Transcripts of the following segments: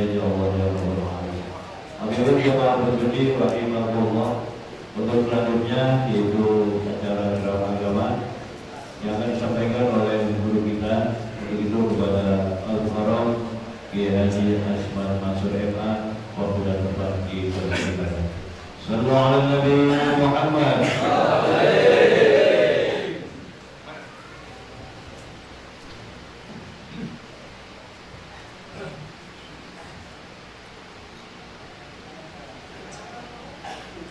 bahagia ya Allah ya Rabbal Alamin. Akhirnya jemaah berjudi rahimahullah, untuk selanjutnya yaitu acara drama agama yang akan disampaikan oleh guru kita, begitu kepada Al-Mukarram Kiai Haji Asman Mansur MA, waktu dan tempat di Jakarta. Sallallahu alaihi Nabi Muhammad.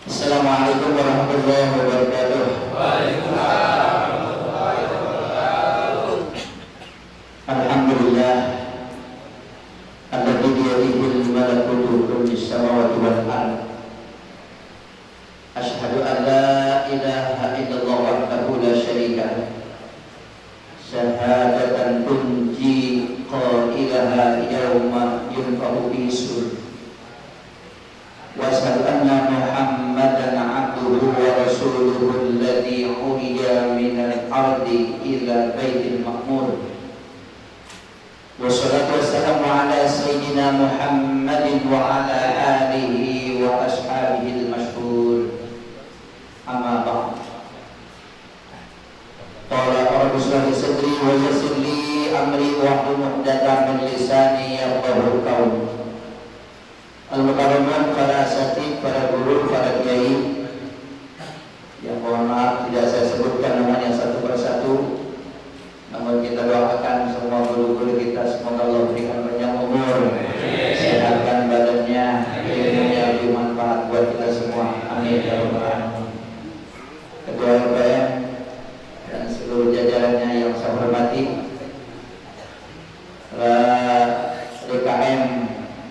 Assalamualaikum warahmatullahi wabarakatuh. Waalaikumsalam warahmatullahi wabarakatuh. Alhamdulillah alladzi biyadihi malakutu kulli samawati wal ardh. Asyhadu an la ilaha illallah wahdahu la syarika lah. Syahadatan tunji qailaha yauma yunfa'u bihi sur. Wa asyhadu anna Muhammadan abduhu wa rasuluhu alladzi urija minal ardi ila baitil ma'mur. Wassalatu wassalamu ala sayyidina Muhammadin wa ala alihi wa ashabihi al-mashhur. Amma ba'd. Qala rabbi shrah li sadri wa yassir li amri wahlul 'uqdatam min lisani yafqahu qawli. Al-Mukarramun, para asatidz, para guru, para kiai yang mohon maaf tidak saya sebutkan namanya satu persatu, namun kita doakan semua guru-guru kita semoga Allah berikan banyak umur, sehatkan badannya, ilmunya lebih manfaat buat kita semua. Amin ya rabbal alamin. Ketua RPM dan seluruh jajarannya yang saya hormati, DKM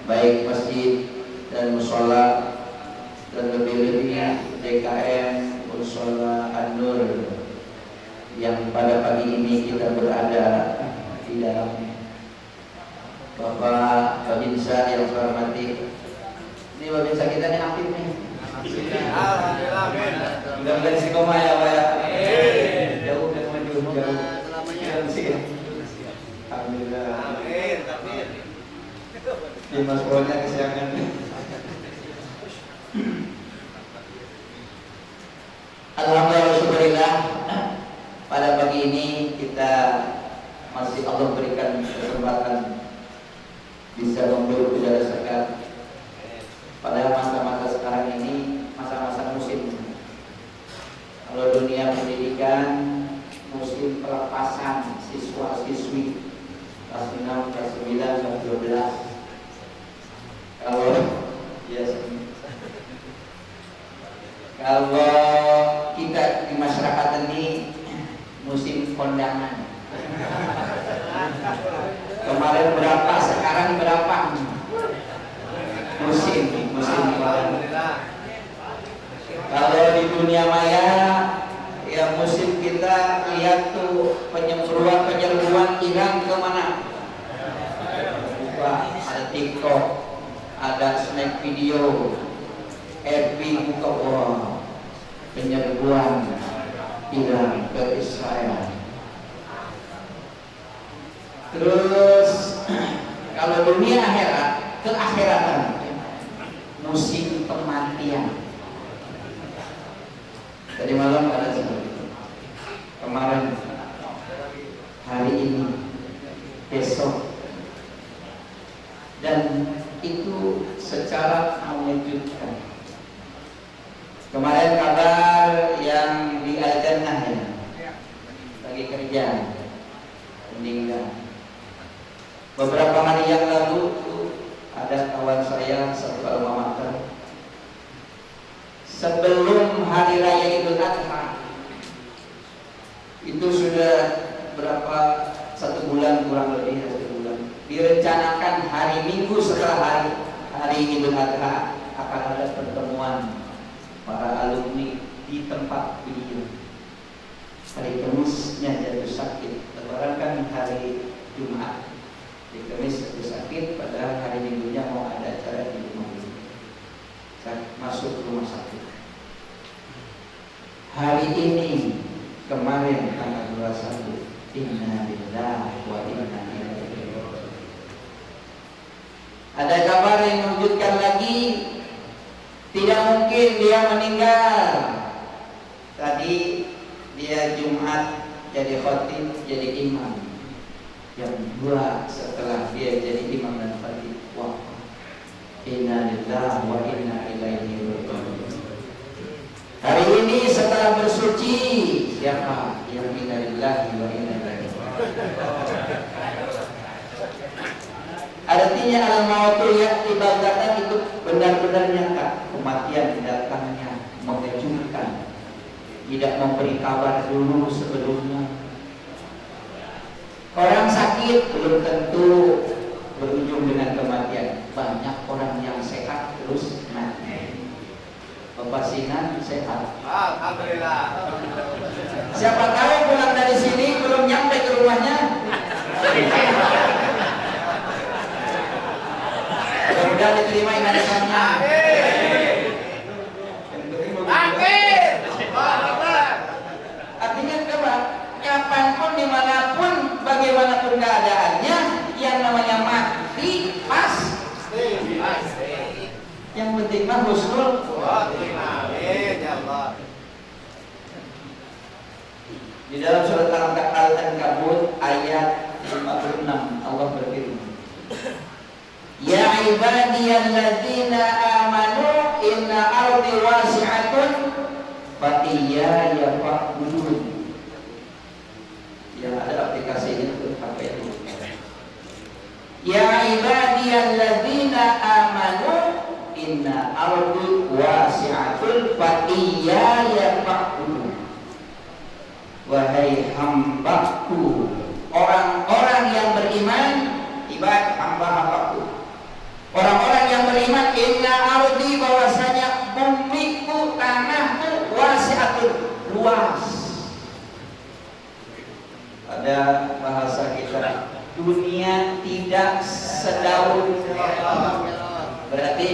baik masjid dan mushola, dan lebih-lebihnya DKM Mushola An-Nur yang pada pagi ini kita berada di dalamnya. Bapak Babinsa yang saya hormati, ini Babinsa kita ini aktif nih. Alhamdulillah. Mudah-mudahan istiqomah ya Pak ya. Jauh dan maju jauh. Alhamdulillah. Amin. Di Mas Polnya kesiangan. Alhamdulillah syukurillah, pada pagi ini kita masih Allah berikan kesempatan bisa memberi udara segar. Pada masa-masa sekarang ini masa-masa musim. Kalau dunia pendidikan musim pelepasan siswa-siswi kelas 6, kelas 9, kelas 12. Kalau kita di masyarakat ini musim kondangan. Kemarin berapa, sekarang berapa? Musim kondangan. Kalau di dunia maya ya musim kita lihat tuh penyerbuan Iran kemana? Ada TikTok, ada snack video, FB buka wah, penyerbuan Iran ke Israel. Terus kalau dunia akhirat, keakhiratan, musim kematian. Tadi malam ada seperti itu. Kemarin, hari ini, besok, dan itu secara mengejutkan. Kemarin kabar yang di Al-Jannah ya, lagi kerja, meninggal. Beberapa hari yang lalu ada kawan saya satu alma mater. Sebelum hari raya Idul Adha, itu sudah berapa, 1 bulan kurang lebih, 1 bulan. Direncanakan hari Minggu setelah hari Idul Adha akan ada pertemuan para alumni di tempat beliau. Hari Kamisnya jatuh sakit, lebaran kan hari Jumat. Di Kamis jatuh sakit, padahal hari Minggunya mau ada acara di rumah beliau. Masuk rumah sakit. Hari ini, kemarin tanggal 21, inna lillahi wa inna ilaihi raji'un. Ada kabar yang mewujudkan lagi, tidak mungkin dia meninggal. Tadi dia Jumat jadi khatib, jadi imam. Yang dua setelah dia jadi imam dan khatib, wafat. Inna lillahi wa inna ilaihi raji'un. Hari ini setelah bersuci, siapa yang inna lillahi wa inna ilaihi raji'un? Artinya al-mautu ya'ti baghtatan, itu benar-benar nyata, kematian datangnya mengejutkan, tidak memberi kabar dulu sebelumnya. Orang sakit belum tentu berujung dengan kematian. Banyak orang yang sehat terus mati. Bapak Sinan sehat, Alhamdulillah. siapa tahu pulang dari sini belum nyampe ke rumahnya. Mudah diterima ingatannya. Amin. Artinya apa? Kapanpun, dimanapun, bagaimanapun keadaannya, yang namanya mati pasti. Yang penting mah husnul. Amin ya Allah. Di dalam surat Al-Ankabut ayat 56 Allah berfirman, ya ibadiyalladzina amanu inna ardi wasi'atun fa iyaya fa'budun. Ya, ada aplikasinya untuk HP itu. Ya ibadiyalladzina amanu inna ardi wasi'atun fa iyaya fa'budun. Wahai hambaku, orang-orang yang beriman, ibad hamba-hambaku, orang-orang yang beriman, inna ardi, bahwasanya bumiku, tanahku, wasi'atun, luas. Ada bahasa kita, dunia tidak sedaun, berarti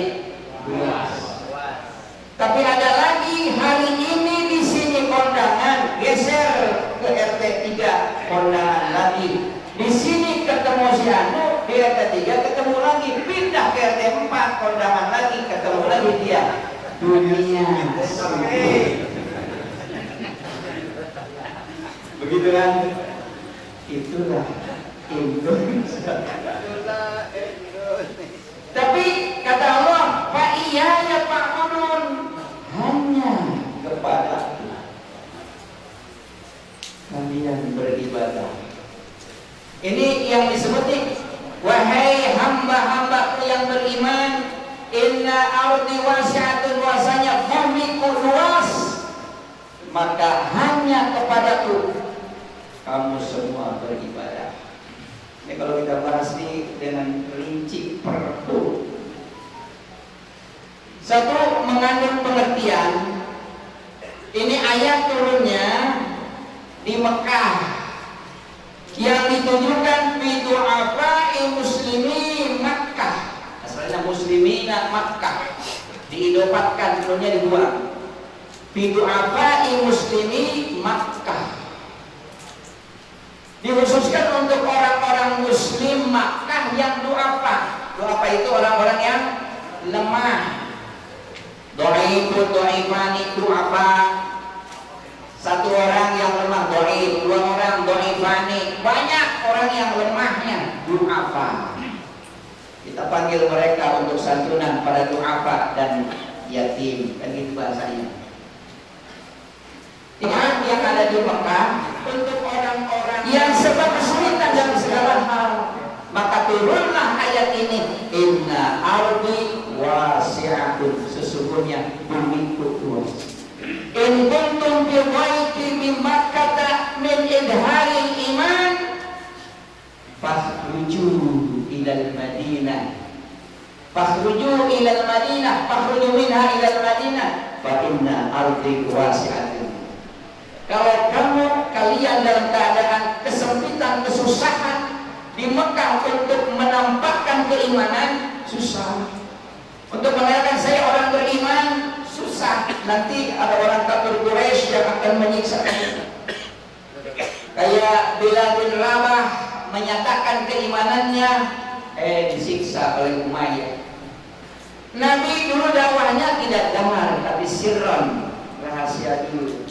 luas. Tapi ada lagi, hari ini di sini kondangan, geser ke RT 3, kondangan lagi. Di sini ketemu si Anu, di RT 3 ketemu lagi, pindah ke RT 4, kondangan lagi, ketemu lagi dia. Dunia. Begitu kan? Itulah Indonesia. Tapi kata Allah, Pak iya ya Pak Udun, hanya kepada kalian beribadah. Ini yang disebut nih, wahai hamba-hambaku yang beriman, inna ardi wasi'atun, wasanya bumiku luas, maka hanya kepadaku kamu semua beribadah. Ini kalau kita bahas nih dengan rinci perlu. Satu, mengandung pengertian. Ini ayat turunnya di Mekah, yang ditujukan fi du'afai muslimi Makkah. Asalnya muslimina Makkah, diidopatkan turunnya di dua. Fi du'afai muslimi Makkah, dikhususkan untuk orang-orang muslim Makkah yang du'afa. Du'afa itu orang-orang yang lemah. Do'ifun, do'ifani, du'afa. Satu orang yang lemah, do'if. Dua orang, do'ifani. Banyak orang yang lemahnya, du'afa. Kita panggil mereka untuk santunan pada du'afa dan yatim. Kan gitu bahasanya. Yang ada di Mekah untuk orang-orang yang sebab kesulitan dalam segala hal, maka turunlah ayat ini, inna ardi wasi'atun, sesungguhnya bumiku luas. In kuntum bi ghaiti min Makkah min idharil iman fakhruju ilal Madinah, fakhruju ilal Madinah, fakhruju minha ilal Madinah fa inna ardi wasi'atun. Kalau kalian dalam keadaan kesempitan, kesusahan di Mekah untuk menampakkan keimanan, susah. Untuk mengatakan saya orang beriman, susah. Nanti ada orang kafir Quraisy yang akan menyiksa kamu. Kayak Bilal bin Rabah menyatakan keimanannya, disiksa oleh Umayyah. Nabi dulu dakwahnya tidak damar, tapi sirron, rahasia dulu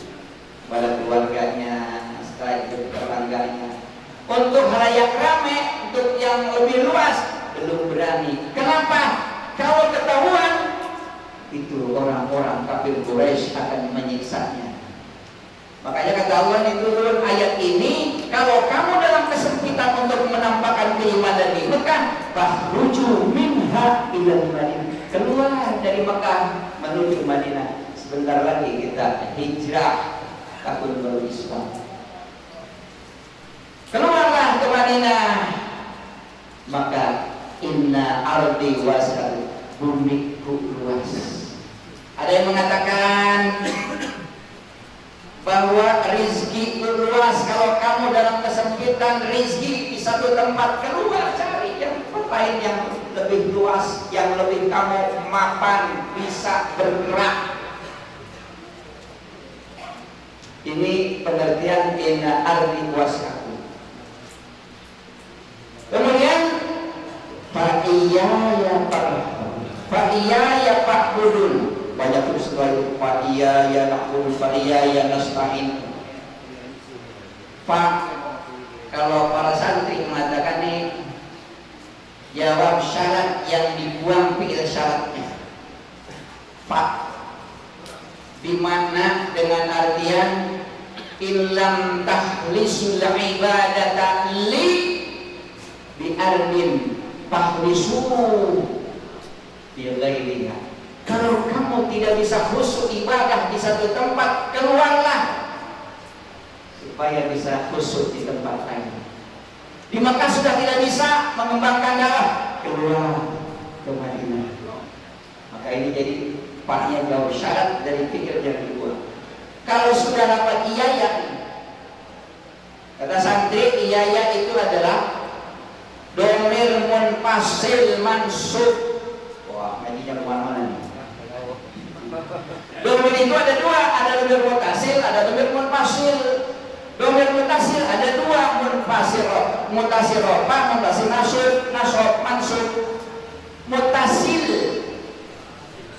kepada keluarganya, setelah itu tetangganya. Untuk halayak rame, untuk yang lebih luas belum berani. Kenapa? Kalau ketahuan itu orang-orang kafir Quraisy akan menyiksanya. Makanya kata Allah itu turun ayat ini, kalau kamu dalam kesempitan untuk menampakkan keimanan di Mekah, fakhruju minha ilal Madinah. Keluar dari Mekah menuju Madinah. Sebentar lagi kita hijrah tahun baru Islam. Keluarlah ke Madinah. Maka inna ardi wasi'ah, bumiku luas. Ada yang mengatakan bahwa rizki itu luas. Kalau kamu dalam kesempitan rizki di satu tempat, keluar cari yang lain yang lebih luas, yang lebih kamu mapan, bisa bergerak. Ini pengertian inna ardi wasi'ah. Kemudian fa'iyaya fa'budun. Banyak terus setelah itu fa'iyaya na'budun, fa'iyaya nasta'in. Kalau para santri mengatakan nih, jawab syarat yang dibuang fi'il syaratnya. Dimana dengan artian illam tahlisul ibadata li bi'ardin tahlisu bi'ghairiha. Kalau kamu tidak bisa khusyuk ibadah di satu tempat, keluarlah supaya bisa khusyuk di tempat lain. Di Makkah sudah tidak bisa mengembangkan dakwah, keluar ke Madinah. Maka ini jadi paknya jauh syarat dari fikir yang dibuat. Kalau sudah dapat iyaya, kata santri, iyaya itu adalah domir munfasil mansub. Wah, ngajinya kemana-mana nih. Domir itu ada dua, ada domir mutasil, ada domir munfasil. Domir mutasil ada dua, munfasil rofa, mutasil nasab, mansub. Mutasil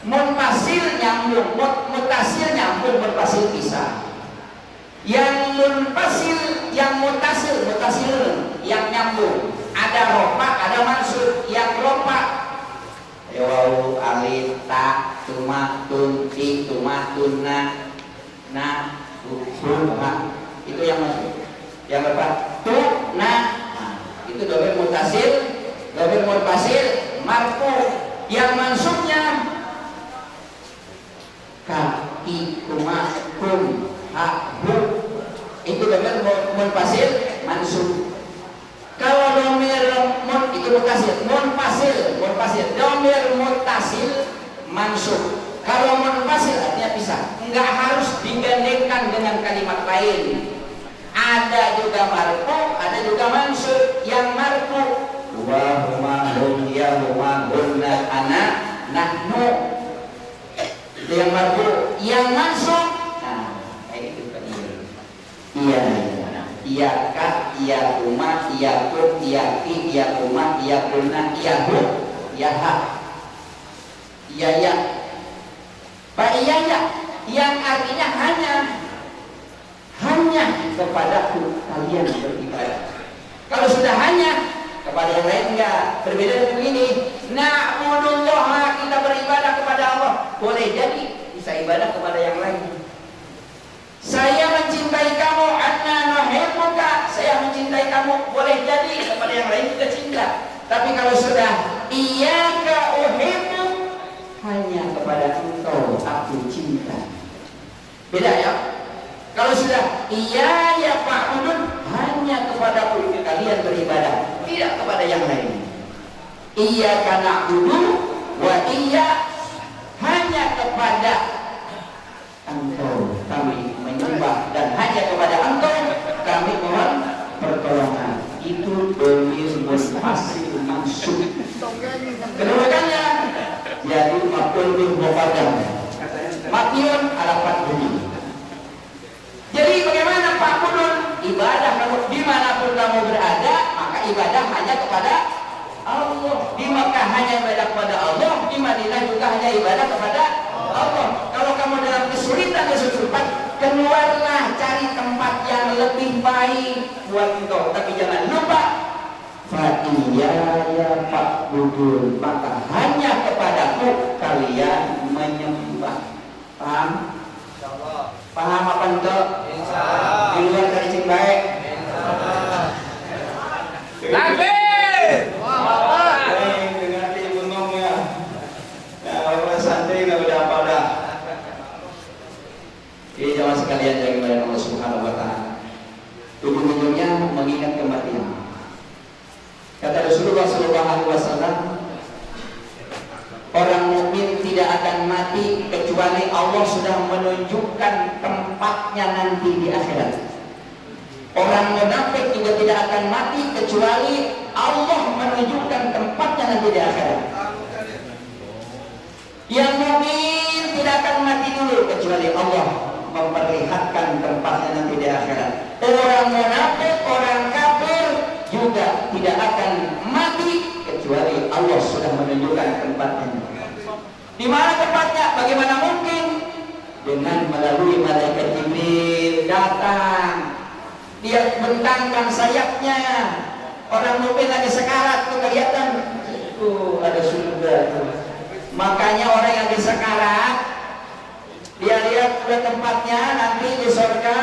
munfasil nyambung, mutasil nyambung, munfasil pisah. Yang munfasil, yang mutasil yang nyambung. Ada rofa, ada mansub. Yang rofa wawu, alif, ta, tuma, tun, ti, tuma, tunna, na, ha. Itu yang mansub. Yang rofa, tu, na. Itu domir mutasil, domir munfasil, marfu. Yang mansubnya ka, i, kuma, kun, ha, hu. Itu domir munfasil, mansub. Kalau domir itu munfasil, domir mutasil, mansub. Kalau munfasil artinya pisah, enggak harus digandengkan dengan kalimat lain. Ada juga marfu, ada juga mansub. Yang marfu wa huma hum ya huma hunna ana nahnu. Itu yang marfu. Yang mansub, nah kayak gitu kan. Iya. Iyaka, iyakuma, iyakun, iyaki, iyakuma, iyakunna, iyahu, iyaha, iyaya. Pak iyaya yang artinya hanya kepadaku kalian beribadah. Kalau sudah hanya kepada yang lain enggak. Berbeda dengan ini. Na'budullaha, kita beribadah kepada Allah. Boleh jadi bisa ibadah kepada yang lain. Saya mencintai kamu, anna nuhibbuka, saya mencintai kamu, boleh jadi kepada yang lain kita cinta. Tapi kalau sudah iyyaka uhibbu, hanya kepada engkau aku cinta. Beda ya. Kalau sudah iyaya fa'budun, hanya kepadaku kalian beribadah, tidak kepada yang lain. Iyyaka na'budu wa iyya, hanya kepada engkau kami menyembah dan hanya kepada engkau kami mohon pertolongan. Itu domir munfasil mansub. Kedudukannya jadi maf'ul bih muqaddam, maf'ul ala fa'il. Jadi bagaimana fa'budun? Ibadah kamu dimanapun kamu berada, maka ibadah hanya kepada Allah. Di Makkah hanya ibadah kepada Allah, di Madinah juga hanya ibadah kepada Allah. Kalau kamu dalam kesulitan kesusahan, keluarlah cari tempat yang lebih baik buat engkau. Tapi jangan lupa, Fa'iyaya fa'budun, maka hanya kepadaku kalian menyembah. Paham? Insyaallah. Paham apa enggak? Insyaallah. Di luar dari cing baik. Insyaallah. Takbir. Dengan dia bengong ya. Nah, orang santri nggak udah apa dah. Jadi jamaah sekalian yang dimana Allah Subhanahu Wa Taala. Ujung-ujungnya mengingat kematian. Kata Rasulullah SAW, orang mukmin tidak akan mati kecuali Allah sudah menunjukkan tempatnya nanti di akhirat. Orang munafik juga tidak akan mati kecuali Allah menunjukkan tempatnya nanti di akhirat. Yang mukmin tidak akan mati dulu kecuali Allah memperlihatkan tempatnya nanti di akhirat. Orang munafik, orang kafir juga tidak akan mati kecuali Allah sudah menunjukkan tempatnya. Di mana tempatnya? Bagaimana mungkin? Dengan melalui malaikat Jibril datang, dia bentangkan sayapnya. Orang mukmin lagi sekarat tuh kelihatan, ada surga tuh. Makanya orang yang di sekarat, dia lihat udah tempatnya nanti di surga.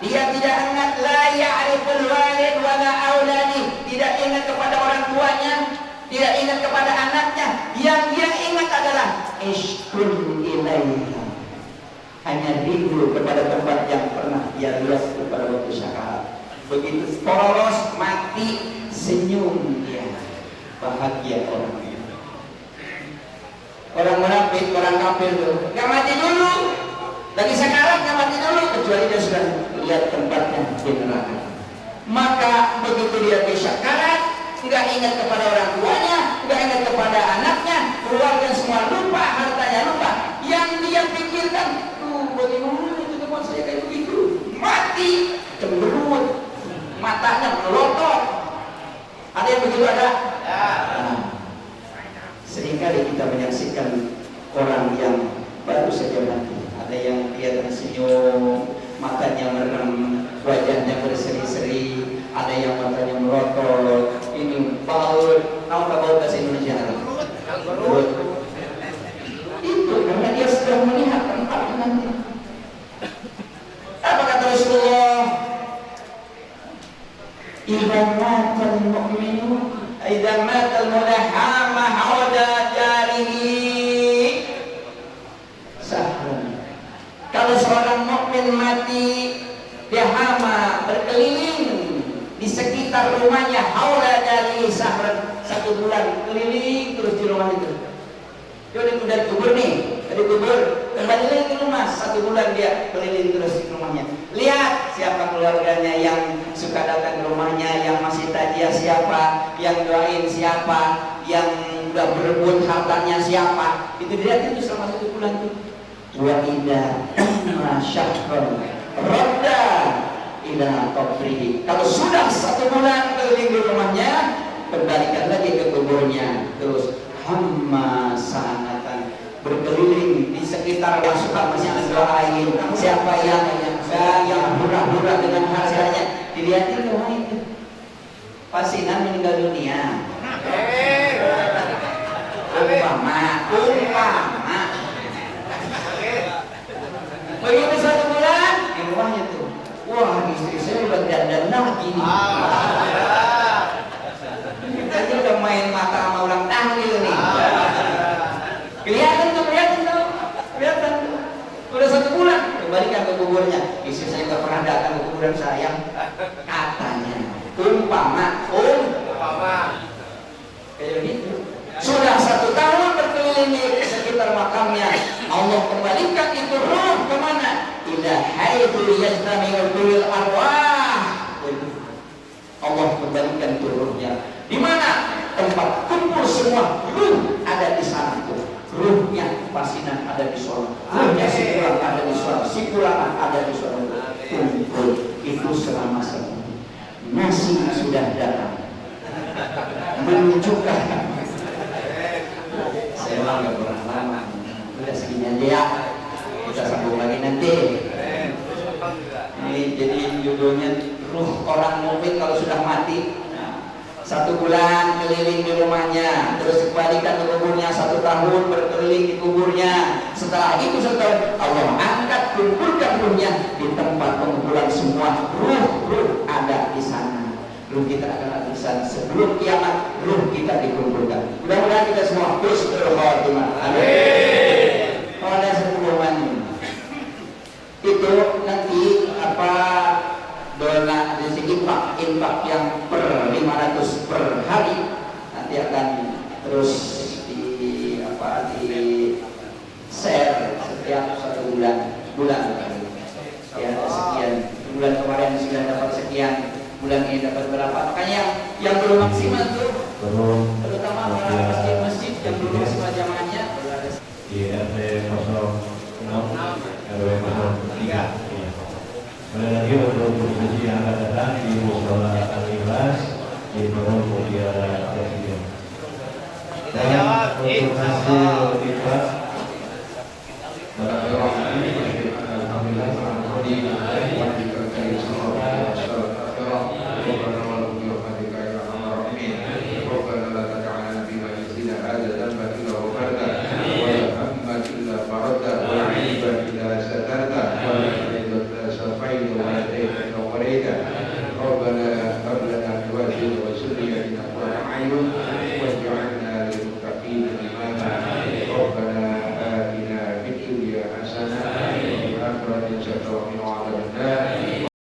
Dia tidak ingat la ya'riful walid wala auladi, tidak ingat kepada orang tuanya, tidak ingat kepada anaknya. Yang dia ingat adalah ishtun ilaiha, hanya rindu kepada tempat yang pernah dia lihat pada waktu sakarat. Begitu polos mati, senyum dia, bahagia orang itu. Orang munafik, orang kafir tuh nggak mati dulu, lagi sakarat nggak mati dulu kecuali dia sudah lihat tempatnya di neraka. Maka begitu dia di sakarat, nggak ingat kepada orang tuanya, nggak ingat kepada anaknya, keluarga semua lupa, hartanya lupa. Yang dia pikirkan, bagaimana itu teman saya kayak begitu, mati, cemberut, matanya melotot. Ada yang begitu ada? Ya. Nah, seringkali kita menyaksikan orang yang baru saja mati. Ada yang kelihatan senyum, matanya merem, wajahnya berseri-seri. Ada yang matanya melotot. Ini baut, tahu nggak baut bahasa Indonesia? Baut. Itu karena dia sudah melihat tempatnya nanti. Apa kata Rasulullah? Idza matal mu'minu, idza matal mulahama hawda jarihi sahrun. Kalau seorang mukmin mati, dia hama berkeliling di sekitar rumahnya, hawla jarihi sahrun, 1 bulan keliling terus di rumah itu. Dia udah kubur nih, dari kubur kembali lagi ke rumah, 1 bulan dia keliling terus di rumahnya. Lihat siapa keluarganya yang suka datang ke rumahnya, yang masih tajia siapa, yang doain siapa, yang udah berebut hartanya siapa. Itu dilihat itu selama 1 bulan itu. Wa idza amma syahran radda ila qabrihi. Kalau sudah 1 bulan keliling di rumahnya, kembalikan lagi ke kuburnya. Terus hamma sanatan, berkeliling di sekitar masukan masih doain siapa yang murah-murah dengan harganya, dilihatin rumah itu. Pasinan meninggal dunia. Umpama begitu 1 bulan di rumahnya tuh, wah istri saya udah dandan lagi nih. Kita udah main mata sama orang tahlil nih. Kelihatan tuh. Udah 1 bulan, kembalikan ke kuburnya. Istri saya nggak pernah datang ke kuburan saya, katanya. Umpama. Kayak begitu. Sudah 1 tahun berkeliling di sekitar makamnya, Allah kembalikan itu ruh kemana? Ila haitsu yajtami'ul arwah. Allah kembalikan itu ruhnya. Di mana? Tempat kumpul semua ruh ada di sana tuh. Ruhnya pasinan ada di sana. Ruhnya si pulang ada di sana. Si pulangan ada di sana. Kumpul itu selama 1 bulan. Nasi sudah datang. menunjukkan. Saya mah nggak pernah lama. Udah segini aja ya. Kita sambung lagi nanti. Ini jadi judulnya ruh orang mukmin kalau sudah mati. 1 bulan keliling di rumahnya, terus kembalikan ke kuburnya, 1 tahun berkeliling di kuburnya. Setelah itu setelah Allah angkat, kumpulkan ruhnya di tempat penguburan semua. Ruh ada di sana. Ruh kita akan ada di sana sebelum kiamat. Ruh kita dikumpulkan. Mudah-mudahan kita semua husnul khotimah. Amin. Oleh sebelumnya itu nanti apa? Dona dari infak yang per 500 per hari nanti akan terus di share setiap 1 bulan ya sekian bulan kemarin sudah dapat sekian, bulan ini dapat berapa, makanya yang belum maksimal tuh terutama para masjid-masjid yang belum maksimal jamaahnya di RT 06 RW 03. Kemudian lagi untuk diskusi yang akan datang di Musola Al-Ikhlas di Pondok Mutiara Presiden. Dan untuk hasil ikhlas alhamdulillah yang diberkahi Allah.